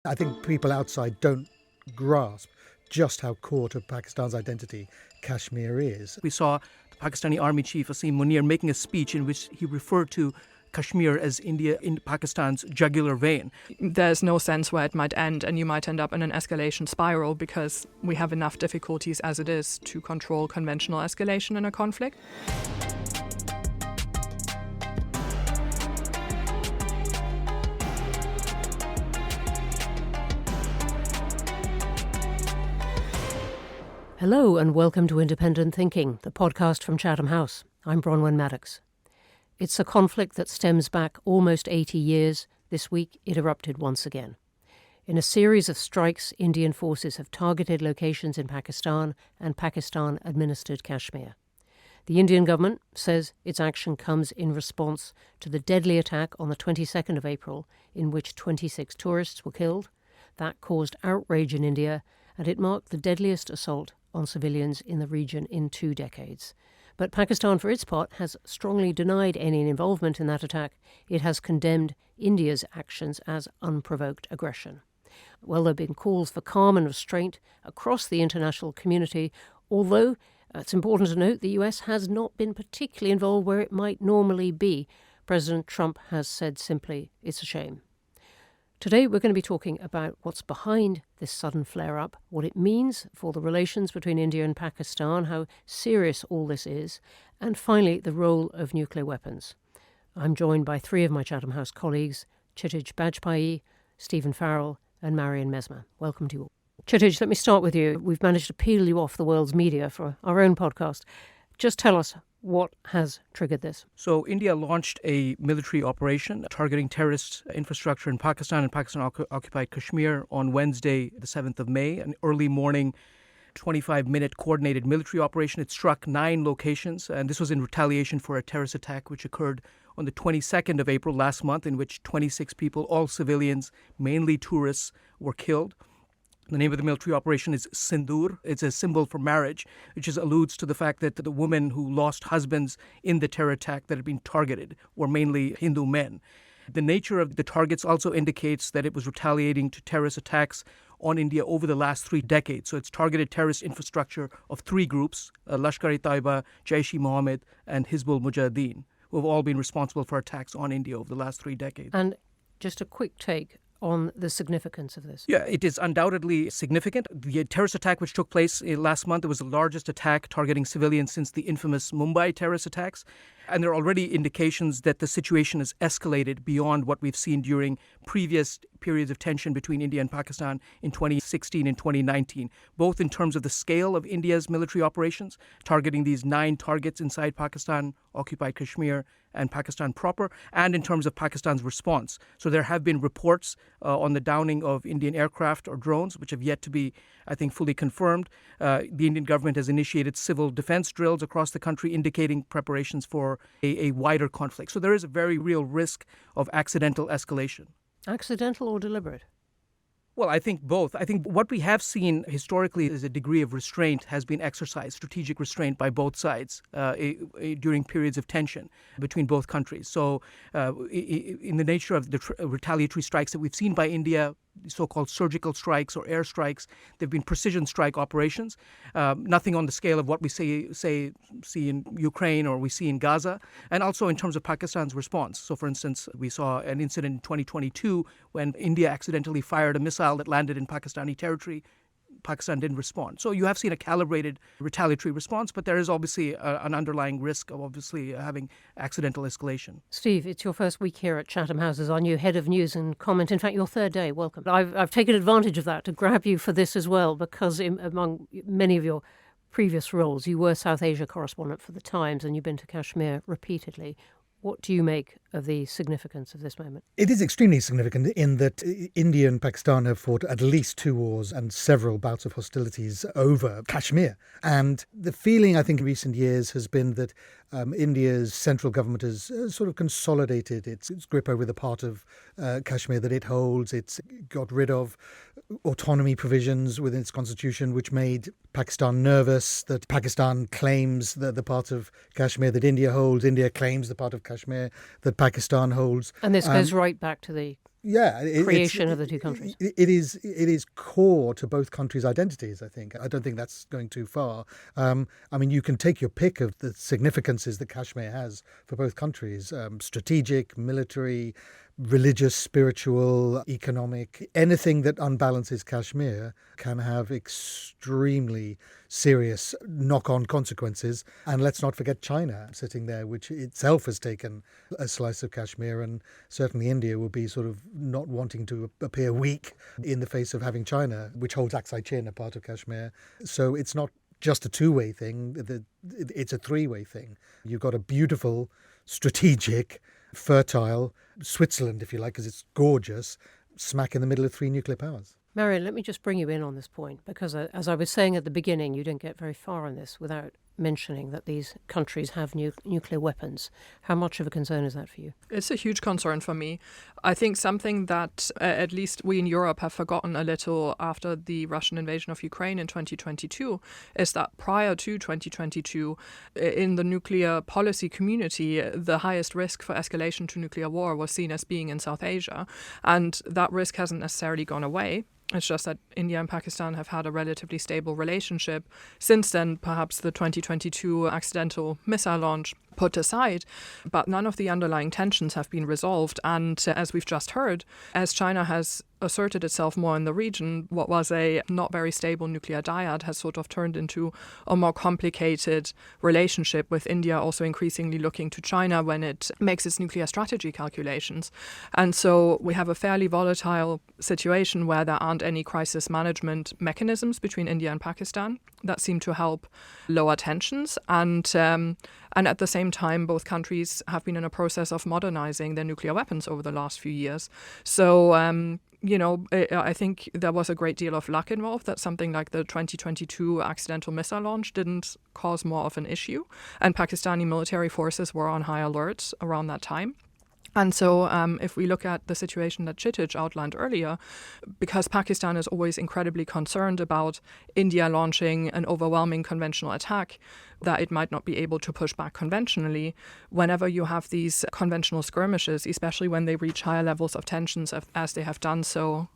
I think people outside don't grasp just how core to Pakistan's identity Kashmir is. We saw the Pakistani Army Chief Asim Munir making a speech in which he referred to Kashmir as India in Pakistan's jugular vein. There's no sense where it might end, and you might end up in an escalation spiral because we have enough difficulties as it is to control conventional escalation in a conflict. Hello and welcome to Independent Thinking, the podcast from Chatham House. I'm Bronwen Maddox. It's a conflict that stems back almost 80 years. This week it erupted once again. In a series of strikes, Indian forces have targeted locations in Pakistan and Pakistan-administered Kashmir. The Indian government says its action comes in response to the deadly attack on the 22nd of April in which 26 tourists were killed. That caused outrage in India, and it marked the deadliest assault on civilians in the region in 2 decades. But Pakistan, for its part, has strongly denied any involvement in that attack. It has condemned India's actions as unprovoked aggression. Well, there have been calls for calm and restraint across the international community, although it's important to note the US has not been particularly involved where it might normally be. President Trump has said simply, it's a shame. Today we're going to be talking about what's behind this sudden flare-up, what it means for the relations between India and Pakistan, how serious all this is, and finally the role of nuclear weapons. I'm joined by 3 of my Chatham House colleagues, Chietigj Bajpaee, Stephen Farrell and Marion Messmer. Welcome to you all. Chietigj, let me start with you. We've managed to peel you off the world's media for our own podcast. Just tell us what has triggered this. So India launched a military operation targeting terrorist infrastructure in Pakistan and Pakistan-occupied Kashmir on Wednesday, the 7th of May, an early morning 25-minute coordinated military operation. It struck 9 locations, and this was in retaliation for a terrorist attack which occurred on the 22nd of April last month, in which 26 people, all civilians, mainly tourists, were killed. The name of the military operation is Sindoor. It's a symbol for marriage, which alludes to the fact that the women who lost husbands in the terror attack that had been targeted were mainly Hindu men. The nature of the targets also indicates that it was retaliating to terrorist attacks on India over the last 3 decades. So it's targeted terrorist infrastructure of 3 groups, Lashkar-e-Taiba, Jaish-e-Mohammed, and Hizbul Mujahideen, who have all been responsible for attacks on India over the last 3 decades. And just a quick take on the significance of this. Yeah, it is undoubtedly significant. The terrorist attack which took place last month, it was the largest attack targeting civilians since the infamous Mumbai terrorist attacks. And there are already indications that the situation has escalated beyond what we've seen during previous periods of tension between India and Pakistan in 2016 and 2019, both in terms of the scale of India's military operations, targeting these 9 targets inside Pakistan-occupied Kashmir and Pakistan proper, and in terms of Pakistan's response. So there have been reports on the downing of Indian aircraft or drones, which have yet to be, I think, fully confirmed. The Indian government has initiated civil defense drills across the country, indicating preparations for a wider conflict. So there is a very real risk of accidental escalation. Accidental or deliberate? Well, I think both. I think what we have seen historically is a degree of restraint has been exercised, strategic restraint by both sides during periods of tension between both countries. So in the nature of the retaliatory strikes that we've seen by India, so-called surgical strikes or air strikes, they've been precision strike operations, nothing on the scale of what we see in Ukraine or we see in Gaza, and also in terms of Pakistan's response. So, for instance, we saw an incident in 2022 when India accidentally fired a missile that landed in Pakistani territory. Pakistan didn't respond. So you have seen a calibrated retaliatory response, but there is obviously an underlying risk of obviously having accidental escalation. Steve, it's your first week here at Chatham House as our new head of news and comment. In fact, your 3rd day. Welcome. I've taken advantage of that to grab you for this as well, because among many of your previous roles, you were South Asia correspondent for The Times and you've been to Kashmir repeatedly. What do you make of the significance of this moment? It is extremely significant in that India and Pakistan have fought at least 2 wars and several bouts of hostilities over Kashmir. And the feeling, I think, in recent years has been that India's central government has sort of consolidated its grip over the part of Kashmir that it holds. It's got rid of autonomy provisions within its constitution which made Pakistan nervous, that Pakistan claims the part of Kashmir that India holds, India claims the part of Kashmir that Pakistan holds. And this goes right back to the creation of the two countries. It is core to both countries' identities, I think. I don't think that's going too far. You can take your pick of the significances that Kashmir has for both countries, strategic, military, religious, spiritual, economic. Anything that unbalances Kashmir can have extremely serious knock-on consequences. And let's not forget China sitting there, which itself has taken a slice of Kashmir, and certainly India will be sort of not wanting to appear weak in the face of having China, which holds Aksai Chin, a part of Kashmir. So it's not just a two-way thing, it's a three-way thing. You've got a beautiful, strategic, fertile Switzerland, if you like, because it's gorgeous, smack in the middle of three nuclear powers. Marion, let me just bring you in on this point, because as I was saying at the beginning, you didn't get very far on this without mentioning that these countries have nuclear weapons. How much of a concern is that for you? It's a huge concern for me. I think something that at least we in Europe have forgotten a little after the Russian invasion of Ukraine in 2022 is that prior to 2022, in the nuclear policy community, the highest risk for escalation to nuclear war was seen as being in South Asia. And that risk hasn't necessarily gone away. It's just that India and Pakistan have had a relatively stable relationship. Since then, perhaps the 2022 accidental missile launch put aside, but none of the underlying tensions have been resolved. And as we've just heard, as China has asserted itself more in the region, what was a not very stable nuclear dyad has sort of turned into a more complicated relationship, with India also increasingly looking to China when it makes its nuclear strategy calculations. And so we have a fairly volatile situation where there aren't any crisis management mechanisms between India and Pakistan that seem to help lower tensions. And at the same time, both countries have been in a process of modernizing their nuclear weapons over the last few years. So, I think there was a great deal of luck involved that something like the 2022 accidental missile launch didn't cause more of an issue. And Pakistani military forces were on high alert around that time. And so if we look at the situation that Chietigj outlined earlier, because Pakistan is always incredibly concerned about India launching an overwhelming conventional attack, that it might not be able to push back conventionally, whenever you have these conventional skirmishes, especially when they reach higher levels of tensions as they have done so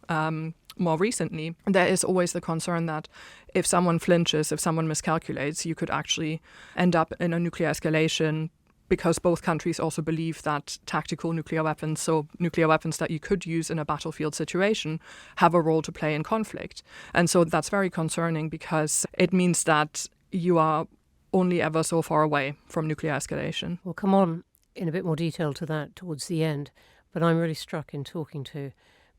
more recently, there is always the concern that if someone flinches, if someone miscalculates, you could actually end up in a nuclear escalation, because both countries also believe that tactical nuclear weapons, so nuclear weapons that you could use in a battlefield situation, have a role to play in conflict. And so that's very concerning, because it means that you are only ever so far away from nuclear escalation. We'll come on in a bit more detail to that towards the end, but I'm really struck in talking to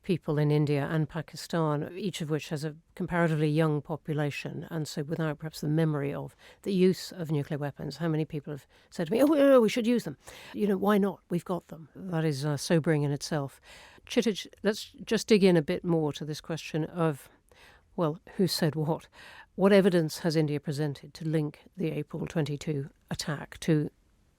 people in India and Pakistan, each of which has a comparatively young population, and so without perhaps the memory of the use of nuclear weapons. How many people have said to me, oh, we should use them. Why not? We've got them. That is sobering in itself. Chietigj, let's just dig in a bit more to this question of, well, who said what? What evidence has India presented to link the April 22 attack to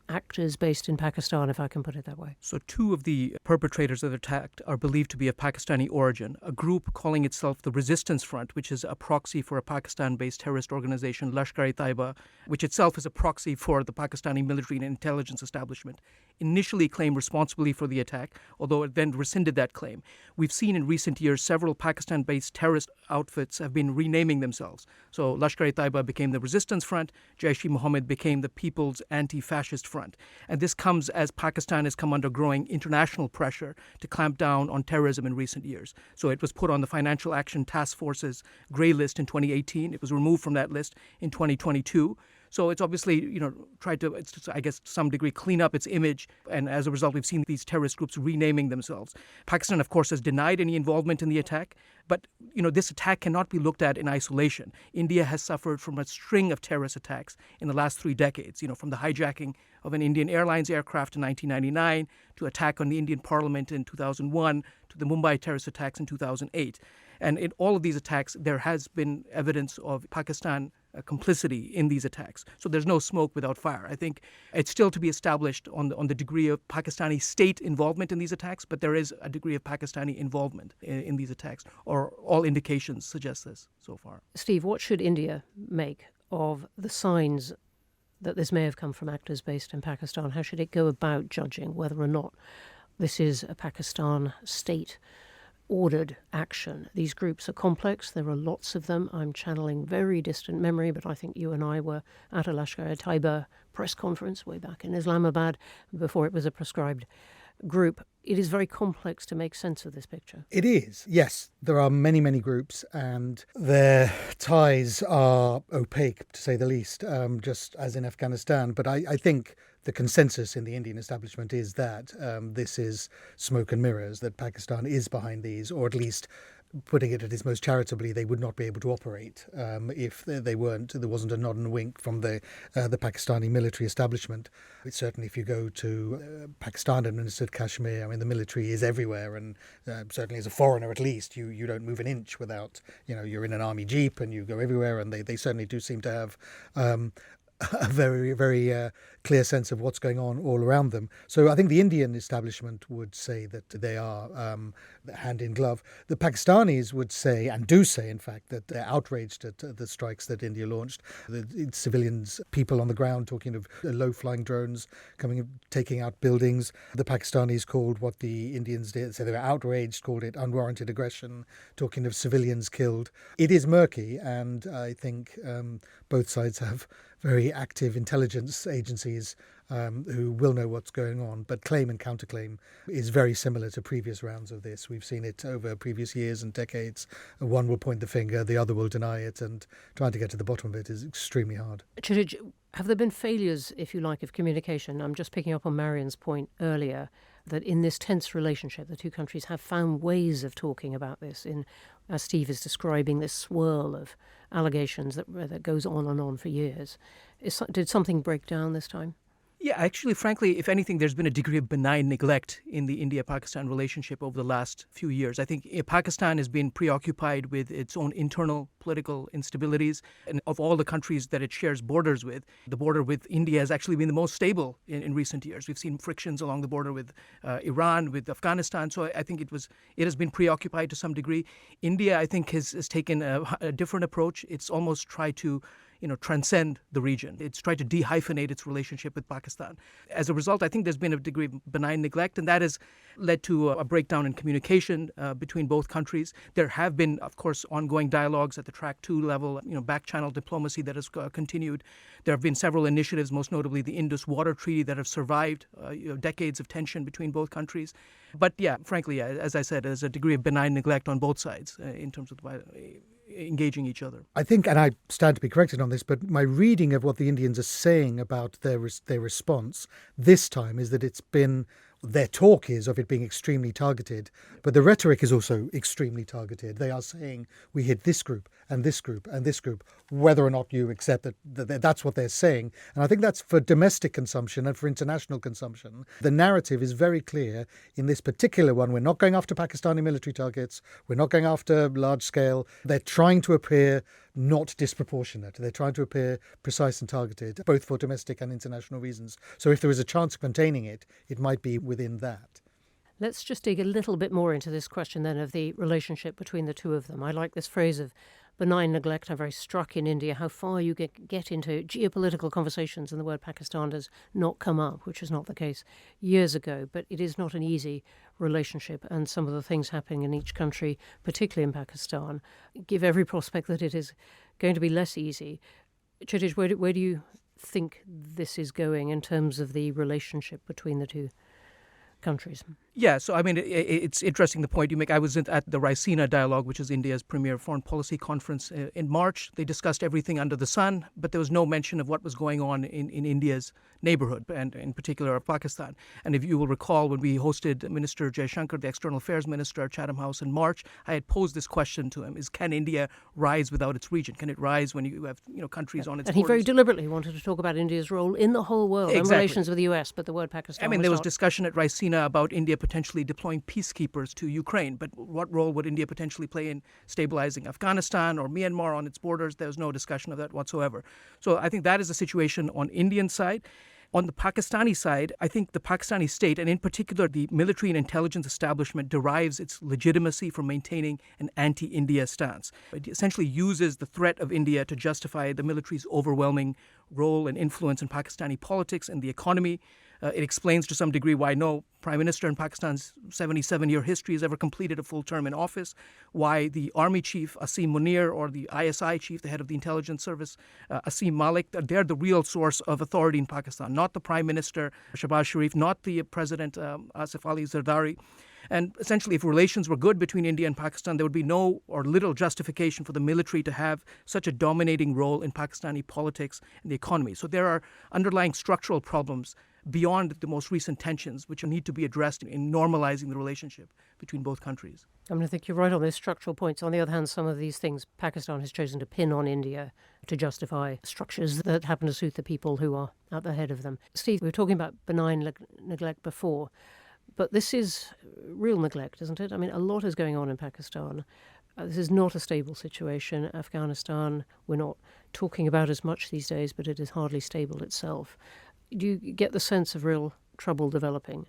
actors based in Pakistan, if I can put it that way? So two of the perpetrators of the attack are believed to be of Pakistani origin. A group calling itself the Resistance Front, which is a proxy for a Pakistan-based terrorist organization, Lashkar-e-Taiba, which itself is a proxy for the Pakistani military and intelligence establishment, initially claimed responsibility for the attack, although it then rescinded that claim. We've seen in recent years several Pakistan-based terrorist outfits have been renaming themselves. So Lashkar-e-Taiba became the Resistance Front, Jaish-e-Mohammed became the People's Anti-Fascist Front. And this comes as Pakistan has come under growing international pressure to clamp down on terrorism in recent years. So it was put on the Financial Action Task Force's grey list in 2018. It was removed from that list in 2022. So it's obviously, tried to, I guess, to some degree, clean up its image. And as a result, we've seen these terrorist groups renaming themselves. Pakistan, of course, has denied any involvement in the attack. But, this attack cannot be looked at in isolation. India has suffered from a string of terrorist attacks in the last 3 decades, from the hijacking of an Indian Airlines aircraft in 1999, to attack on the Indian Parliament in 2001, to the Mumbai terrorist attacks in 2008. And in all of these attacks, there has been evidence of Pakistan complicity in these attacks. So there's no smoke without fire. I think it's still to be established on the degree of Pakistani state involvement in these attacks, but there is a degree of Pakistani involvement in these attacks, or all indications suggest this so far. Steve, what should India make of the signs that this may have come from actors based in Pakistan? How should it go about judging whether or not this is a Pakistan state ordered action? These groups are complex. There are lots of them. I'm channeling very distant memory, but I think you and I were at a Lashkar-e-Taiba press conference way back in Islamabad before it was a proscribed group. It is very complex to make sense of this picture. It is, yes. There are many, many groups, and their ties are opaque, to say the least, just as in Afghanistan. But I think the consensus in the Indian establishment is that this is smoke and mirrors, that Pakistan is behind these, or at least, putting it at its most charitably, they would not be able to operate if they weren't. There wasn't a nod and wink from the Pakistani military establishment. Certainly, if you go to Pakistan-administered Kashmir, I mean, the military is everywhere, and certainly as a foreigner, at least, you don't move an inch without, you're in an army jeep and you go everywhere, and they certainly do seem to have a very, very clear sense of what's going on all around them. So I think the Indian establishment would say that they are hand in glove. The Pakistanis would say, and do say, in fact, that they're outraged at the strikes that India launched. The civilians, people on the ground talking of low-flying drones coming, taking out buildings. The Pakistanis called what the Indians did, so they were outraged, called it unwarranted aggression, talking of civilians killed. It is murky, and I think both sides have very active intelligence agencies who will know what's going on. But claim and counterclaim is very similar to previous rounds of this. We've seen it over previous years and decades. One will point the finger, the other will deny it, and trying to get to the bottom of it is extremely hard. Chietigj, have there been failures, if you like, of communication? I'm just picking up on Marion's point earlier, that in this tense relationship, the two countries have found ways of talking about this, as Steve is describing, this swirl of allegations that goes on and on for years. Did something break down this time? Yeah, actually, frankly, if anything, there's been a degree of benign neglect in the India-Pakistan relationship over the last few years. I think Pakistan has been preoccupied with its own internal political instabilities. And of all the countries that it shares borders with, the border with India has actually been the most stable in recent years. We've seen frictions along the border with Iran, with Afghanistan. So I think it has been preoccupied to some degree. India, I think, has taken a different approach. It's almost tried to transcend the region. It's tried to dehyphenate its relationship with Pakistan. As a result, I think there's been a degree of benign neglect, and that has led to a breakdown in communication between both countries. There have been, of course, ongoing dialogues at the Track 2 level, back-channel diplomacy that has continued. There have been several initiatives, most notably the Indus Water Treaty, that have survived decades of tension between both countries. But yeah, frankly, as I said, there's a degree of benign neglect on both sides in terms of engaging each other. I think, and I stand to be corrected on this, but my reading of what the Indians are saying about their response this time is that their talk is of it being extremely targeted, but the rhetoric is also extremely targeted. They are saying we hit this group and this group and this group, whether or not you accept that that's what they're saying. And I think that's for domestic consumption and for international consumption. The narrative is very clear in this particular one. We're not going after Pakistani military targets. We're not going after large scale. They're trying to appear not disproportionate. They're trying to appear precise and targeted, both for domestic and international reasons. So if there is a chance of containing it, it might be within that. Let's just dig a little bit more into this question then of the relationship between the two of them. I like this phrase of benign neglect. I'm very struck in India how far you get into geopolitical conversations, and the word Pakistan does not come up, which was not the case years ago. But it is not an easy relationship, and some of the things happening in each country, particularly in Pakistan, give every prospect that it is going to be less easy. Chietigj, where do you think this is going in terms of the relationship between the two countries. Yeah, so I mean, it's interesting the point you make. I was at the Raisina Dialogue, which is India's premier foreign policy conference in March. They discussed everything under the sun, but there was no mention of what was going on in India's neighborhood, and in particular of Pakistan. And if you will recall, when we hosted Minister Jaishankar, the External Affairs Minister at Chatham House in March, I had posed this question to him: can India rise without its region? Can it rise when you have countries on its And borders? he very deliberately wanted to talk about India's role in the whole world and relations with the US, but the word Pakistan. I mean, was there was not. discussion at Raisina about India potentially deploying peacekeepers to Ukraine, but what role would India potentially play in stabilizing Afghanistan or Myanmar on its borders? There was no discussion of that whatsoever. So I think that is the situation on Indian side. On the Pakistani side, I think the Pakistani state, and in particular the military and intelligence establishment, derives its legitimacy from maintaining an anti-India stance. It essentially uses the threat of India to justify the military's overwhelming role and influence in Pakistani politics and the economy. It explains to some degree why no prime minister in Pakistan's 77-year history has ever completed a full term in office, why the army chief, Asim Munir, or the ISI chief, the head of the intelligence service, Asim Malik, they're the real source of authority in Pakistan, not the prime minister, Shahbaz Sharif, not the president, Asif Ali Zardari. And essentially, if relations were good between India and Pakistan, there would be no or little justification for the military to have such a dominating role in Pakistani politics and the economy. So there are underlying structural problems beyond the most recent tensions, which need to be addressed in normalizing the relationship between both countries. I mean, I think you're right on those structural points. On the other hand, some of these things Pakistan has chosen to pin on India to justify structures that happen to suit the people who are at the head of them. Steve, we were talking about benign neglect before, but this is real neglect, isn't it? I mean, a lot is going on in Pakistan. This is not a stable situation. Afghanistan, we're not talking about as much these days, but it is hardly stable itself. Do you get the sense of real trouble developing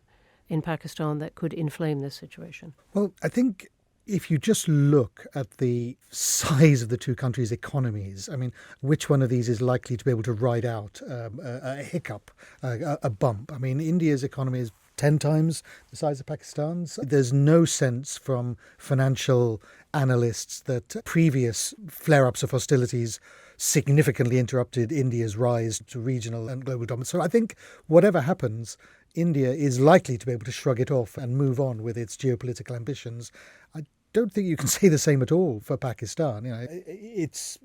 in Pakistan that could inflame this situation? Well, I think if you just look at the size of the two countries' economies, I mean, which one of these is likely to be able to ride out a hiccup, a bump? I mean, India's economy is 10 times the size of Pakistan's. There's no sense from financial analysts that previous flare-ups of hostilities significantly interrupted India's rise to regional and global dominance. So I think whatever happens, India is likely to be able to shrug it off and move on with its geopolitical ambitions. I don't think you can say the same at all for Pakistan. It's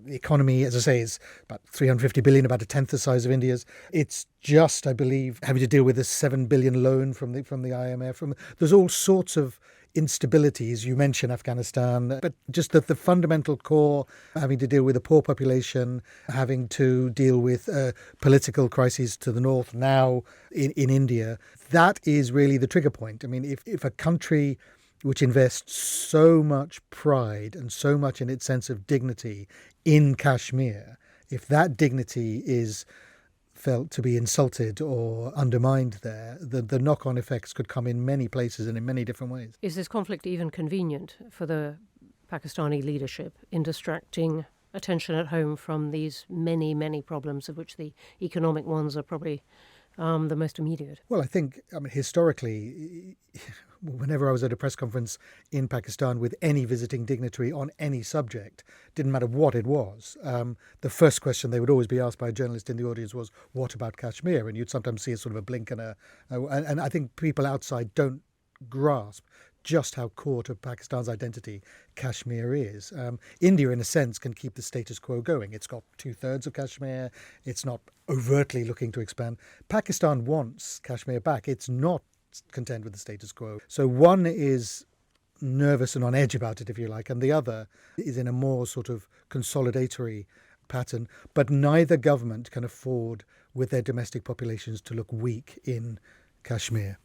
the economy, as I say, is about 350 billion, about a tenth the size of India's. It's just, I believe, having to deal with a 7 billion loan from the IMF. There's all sorts of instabilities. You mentioned Afghanistan, but just that the fundamental core, having to deal with a poor population, having to deal with political crises to the north now in India, that is really the trigger point. I mean, if a country which invests so much pride and so much in its sense of dignity in Kashmir, if that dignity is felt to be insulted or undermined there, the knock-on effects could come in many places and in many different ways. Is this conflict even convenient for the Pakistani leadership in distracting attention at home from these many, many problems, of which the economic ones are probably the most immediate? Well, I think, historically, whenever I was at a press conference in Pakistan with any visiting dignitary on any subject, didn't matter what it was, the first question they would always be asked by a journalist in the audience was, what about Kashmir? And you'd sometimes see a sort of a blink and and I think people outside don't grasp just how core to Pakistan's identity Kashmir is. India, in a sense, can keep the status quo going. It's got 2/3 of Kashmir. It's not overtly looking to expand. Pakistan wants Kashmir back. It's not content with the status quo. So one is nervous and on edge about it, if you like, and the other is in a more sort of consolidatory pattern. But neither government can afford, with their domestic populations, to look weak in Kashmir.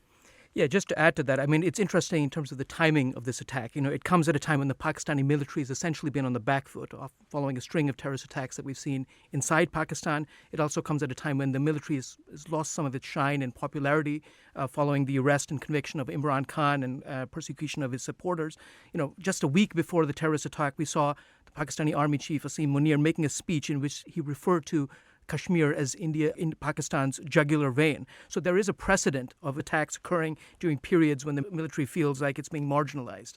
Yeah, just to add to that, I mean, it's interesting in terms of the timing of this attack. It comes at a time when the Pakistani military has essentially been on the back foot following a string of terrorist attacks that we've seen inside Pakistan. It also comes at a time when the military has lost some of its shine and popularity following the arrest and conviction of Imran Khan and persecution of his supporters. Just a week before the terrorist attack, we saw the Pakistani army chief, Asim Munir, making a speech in which he referred to Kashmir as India in Pakistan's jugular vein. So there is a precedent of attacks occurring during periods when the military feels like it's being marginalized.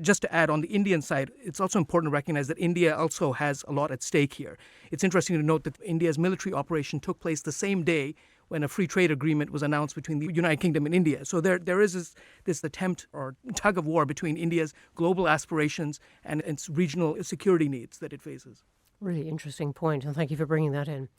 Just to add, on the Indian side, it's also important to recognize that India also has a lot at stake here. It's interesting to note that India's military operation took place the same day when a free trade agreement was announced between the United Kingdom and India. So there is this attempt or tug of war between India's global aspirations and its regional security needs that it faces. Really interesting point, and thank you for bringing that in.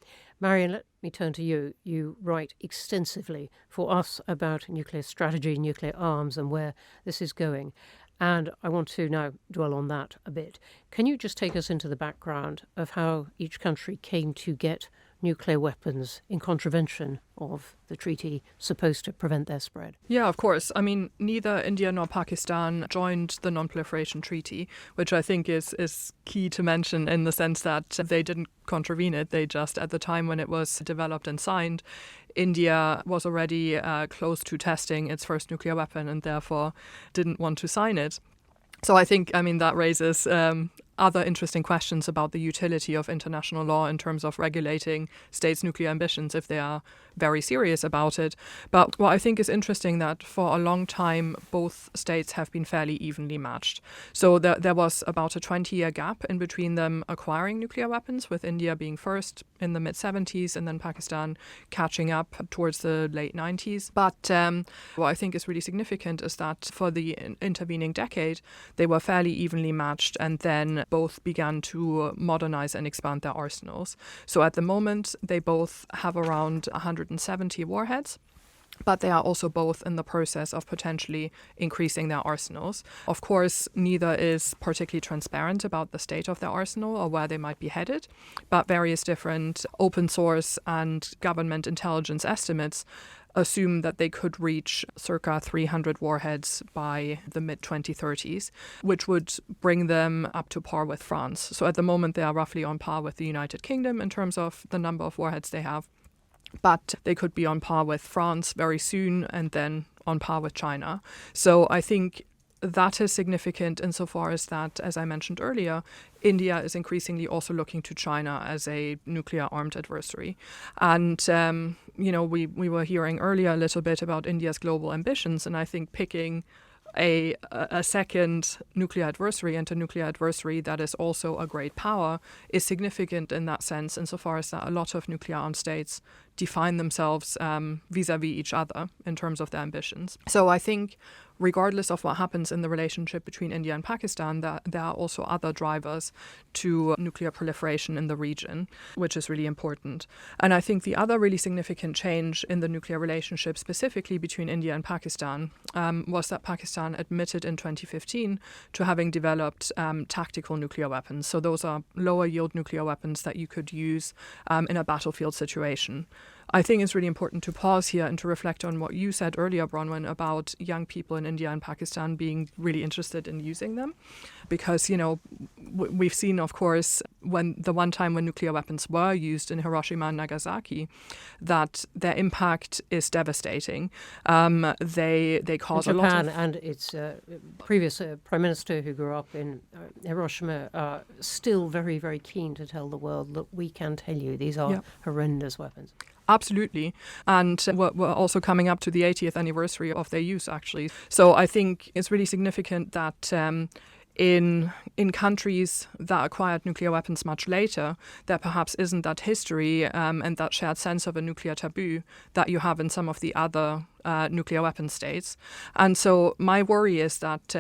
Marion, let me turn to you. You write extensively for us about nuclear strategy, nuclear arms, and where this is going. And I want to now dwell on that a bit. Can you just take us into the background of how each country came to get nuclear weapons in contravention of the treaty supposed to prevent their spread? Yeah, of course. I mean, neither India nor Pakistan joined the Non-Proliferation Treaty, which I think is key to mention in the sense that they didn't contravene it. They just, at the time when it was developed and signed, India was already close to testing its first nuclear weapon and therefore didn't want to sign it. So I think, that raises other interesting questions about the utility of international law in terms of regulating states' nuclear ambitions if they are very serious about it. But what I think is interesting that for a long time, both states have been fairly evenly matched. So there was about a 20-year gap in between them acquiring nuclear weapons, with India being first in the mid-70s and then Pakistan catching up towards the late 90s. But what I think is really significant is that for the intervening decade, they were fairly evenly matched, and then both began to modernize and expand their arsenals. So at the moment, they both have around 170 warheads, but they are also both in the process of potentially increasing their arsenals. Of course, neither is particularly transparent about the state of their arsenal or where they might be headed, but various different open source and government intelligence estimates assume that they could reach circa 300 warheads by the mid-2030s, which would bring them up to par with France. So at the moment, they are roughly on par with the United Kingdom in terms of the number of warheads they have. But they could be on par with France very soon and then on par with China. So I think that is significant insofar as that, as I mentioned earlier, India is increasingly also looking to China as a nuclear-armed adversary. And, we were hearing earlier a little bit about India's global ambitions, and I think picking a second nuclear adversary and a nuclear adversary that is also a great power is significant in that sense, insofar as that a lot of nuclear-armed states define themselves vis-a-vis each other in terms of their ambitions. So I think regardless of what happens in the relationship between India and Pakistan, that there are also other drivers to nuclear proliferation in the region, which is really important. And I think the other really significant change in the nuclear relationship, specifically between India and Pakistan, was that Pakistan admitted in 2015 to having developed tactical nuclear weapons. So those are lower yield nuclear weapons that you could use in a battlefield situation. I think it's really important to pause here and to reflect on what you said earlier, Bronwen, about young people in India and Pakistan being really interested in using them. Because, we've seen, of course, when the one time when nuclear weapons were used in Hiroshima and Nagasaki, that their impact is devastating. They cause a lot of... Japan and its previous Prime Minister who grew up in Hiroshima are still very, very keen to tell the world, look, we can tell you these are horrendous weapons. Absolutely. And we're also coming up to the 80th anniversary of their use, actually. So I think it's really significant that in countries that acquired nuclear weapons much later, there perhaps isn't that history and that shared sense of a nuclear taboo that you have in some of the other nuclear weapon states. And so my worry is that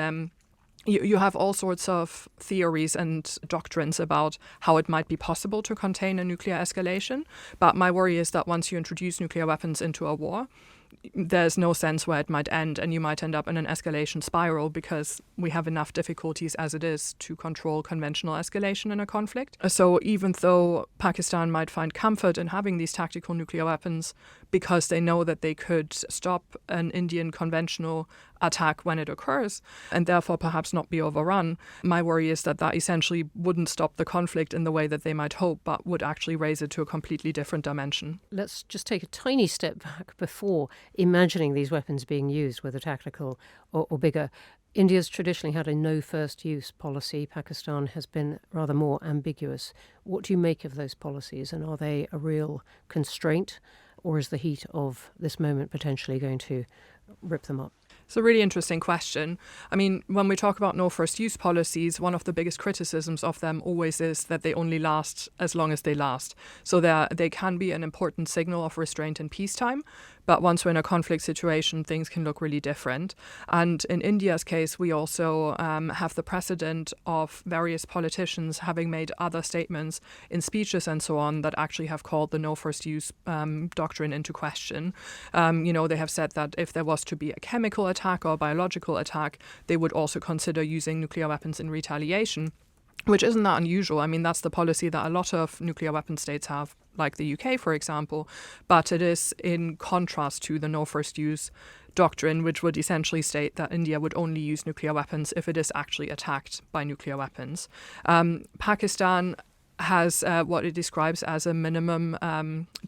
you have all sorts of theories and doctrines about how it might be possible to contain a nuclear escalation. But my worry is that once you introduce nuclear weapons into a war, there's no sense where it might end, and you might end up in an escalation spiral because we have enough difficulties as it is to control conventional escalation in a conflict. So even though Pakistan might find comfort in having these tactical nuclear weapons because they know that they could stop an Indian conventional attack when it occurs and therefore perhaps not be overrun, my worry is that that essentially wouldn't stop the conflict in the way that they might hope, but would actually raise it to a completely different dimension. Let's just take a tiny step back before imagining these weapons being used, whether tactical or bigger. India's traditionally had a no first use policy. Pakistan has been rather more ambiguous. What do you make of those policies, and are they a real constraint, or is the heat of this moment potentially going to rip them up? It's a really interesting question. I mean, when we talk about no first use policies, one of the biggest criticisms of them always is that they only last as long as they last. So they can be an important signal of restraint in peacetime, but once we're in a conflict situation, things can look really different. And in India's case, we also have the precedent of various politicians having made other statements in speeches and so on that actually have called the no first use doctrine into question. They have said that if there was to be a chemical attack or a biological attack, they would also consider using nuclear weapons in retaliation, which isn't that unusual. I mean, that's the policy that a lot of nuclear weapon states have, like the UK, for example. But it is in contrast to the no first use doctrine, which would essentially state that India would only use nuclear weapons if it is actually attacked by nuclear weapons. Pakistan has what it describes as a minimum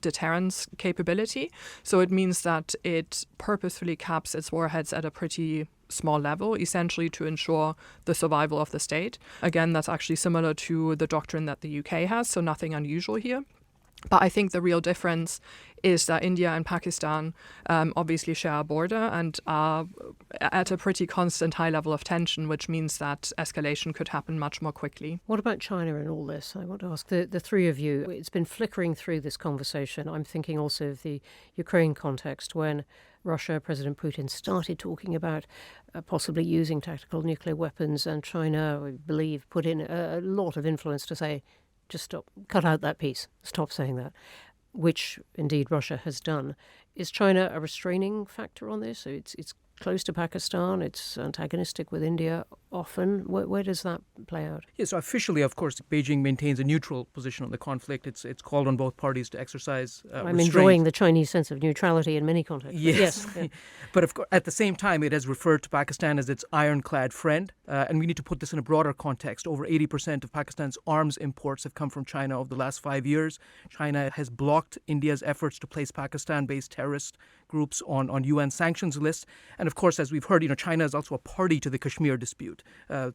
deterrence capability. So it means that it purposefully caps its warheads at a pretty small level, essentially to ensure the survival of the state. Again, that's actually similar to the doctrine that the UK has, so nothing unusual here. But I think the real difference is that India and Pakistan obviously share a border and are at a pretty constant high level of tension, which means that escalation could happen much more quickly. What about China in all this? I want to ask the three of you. It's been flickering through this conversation. I'm thinking also of the Ukraine context when Russia, President Putin, started talking about possibly using tactical nuclear weapons, and China, I believe, put in a lot of influence to say, just stop, cut out that piece, stop saying that, which indeed Russia has done. Is China a restraining factor on this? It's close to Pakistan, it's antagonistic with India often. Where does that play out? Yes, so officially, of course, Beijing maintains a neutral position on the conflict. It's called on both parties to exercise I'm restraint. enjoying the Chinese sense of neutrality in many contexts. Yes. Yeah. But of course, at the same time, it has referred to Pakistan as its ironclad friend. And we need to put this in a broader context. Over 80% of Pakistan's arms imports have come from China over the last 5 years. China has blocked India's efforts to place Pakistan-based terrorist groups on UN sanctions lists. And of course, as we've heard, China is also a party to the Kashmir dispute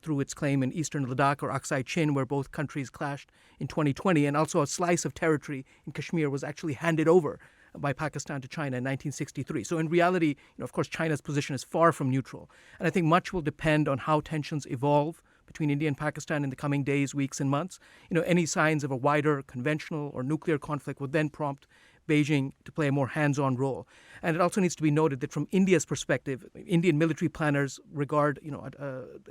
through its claim in eastern Ladakh or Aksai Chin, where both countries clashed in 2020. And also a slice of territory in Kashmir was actually handed over by Pakistan to China in 1963. So in reality, of course, China's position is far from neutral. And I think much will depend on how tensions evolve between India and Pakistan in the coming days, weeks, and months. Any signs of a wider conventional or nuclear conflict would then prompt Beijing to play a more hands-on role. And it also needs to be noted that from India's perspective, Indian military planners regard,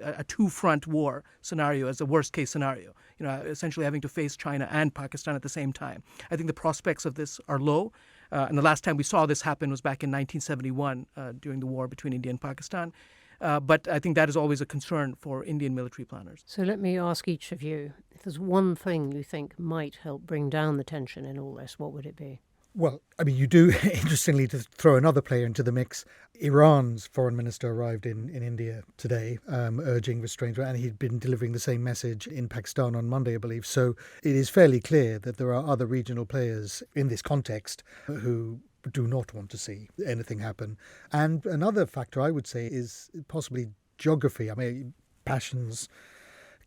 a two-front war scenario as the worst-case scenario, essentially having to face China and Pakistan at the same time. I think the prospects of this are low. And the last time we saw this happen was back in 1971 during the war between India and Pakistan. But I think that is always a concern for Indian military planners. So let me ask each of you, if there's one thing you think might help bring down the tension in all this, what would it be? Well, I mean, you do, interestingly, to throw another player into the mix, Iran's foreign minister arrived in India today, urging restraint, and he'd been delivering the same message in Pakistan on Monday, I believe. So it is fairly clear that there are other regional players in this context who do not want to see anything happen. And another factor, I would say, is possibly geography. I mean, passions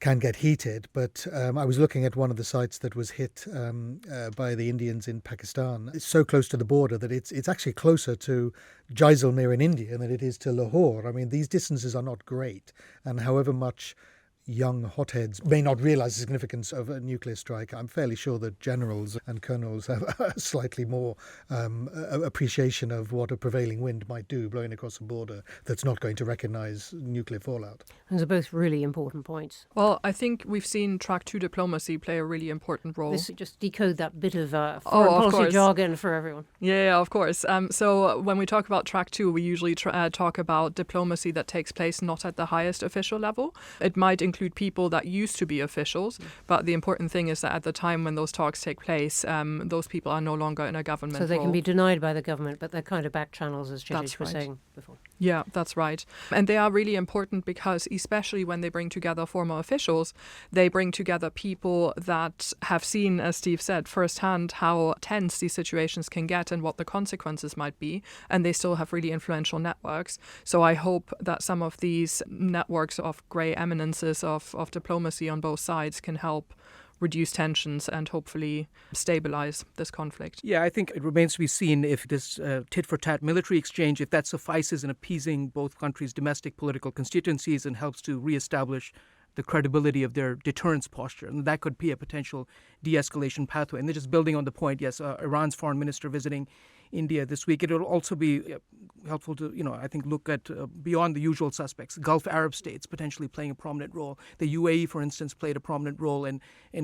can get heated, but I was looking at one of the sites that was hit by the Indians in Pakistan. It's so close to the border that it's actually closer to Jaisalmer in India than it is to Lahore. I mean, these distances are not great, and however much young hotheads may not realise the significance of a nuclear strike, I'm fairly sure that generals and colonels have a slightly more appreciation of what a prevailing wind might do blowing across the border that's not going to recognise nuclear fallout. Those are both really important points. Well, I think we've seen track 2 diplomacy play a really important role. This just decode that bit of foreign policy jargon for everyone. Yeah, of course. So when we talk about track 2, we usually talk about diplomacy that takes place not at the highest official level. It might include people that used to be officials, but the important thing is that at the time when those talks take place, those people are no longer in a government So they role. can be denied by the government, but they're kind of back channels, as Chietigj was saying before. Yeah, that's right. And they are really important because especially when they bring together former officials, they bring together people that have seen, as Steve said, firsthand how tense these situations can get and what the consequences might be. And they still have really influential networks. So I hope that some of these networks of grey eminences of diplomacy on both sides can help reduce tensions and hopefully stabilize this conflict. Yeah, I think it remains to be seen if this tit-for-tat military exchange, if that suffices in appeasing both countries' domestic political constituencies and helps to reestablish the credibility of their deterrence posture. And that could be a potential de-escalation pathway. And then just building on the point, yes, Iran's foreign minister visiting India this week, it will also be helpful to, I think, look at beyond the usual suspects. Gulf Arab states potentially playing a prominent role. The UAE, for instance, played a prominent role in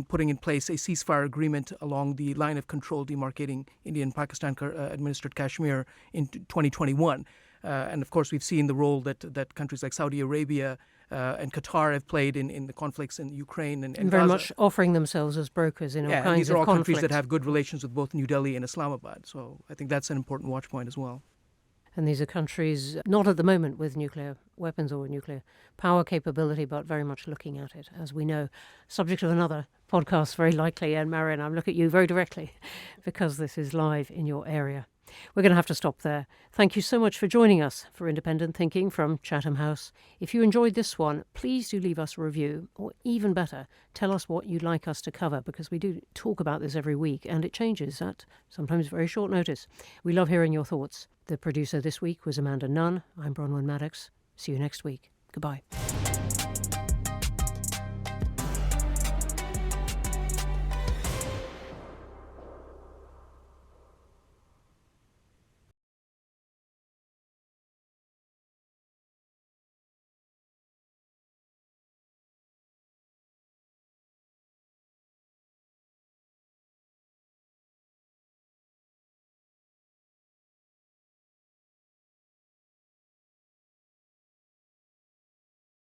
putting in place a ceasefire agreement along the line of control demarcating India and Pakistan administered Kashmir in 2021. And of course, we've seen the role that countries like Saudi Arabia and Qatar have played in the conflicts in Ukraine and very Gaza. much offering themselves as brokers in all kinds of these are all conflicts. countries that have good relations with both New Delhi and Islamabad. So I think that's an important watch point as well. And these are countries not at the moment with nuclear weapons or nuclear power capability, but very much looking at it, as we know. Subject of another podcast, very likely. And Marion, I'm looking at you very directly because this is live in your area. We're going to have to stop there. Thank you so much for joining us for Independent Thinking from Chatham House. If you enjoyed this one, please do leave us a review, or even better, tell us what you'd like us to cover, because we do talk about this every week and it changes at sometimes very short notice. We love hearing your thoughts. The producer this week was Amanda Nunn. I'm Bronwen Maddox. See you next week. Goodbye.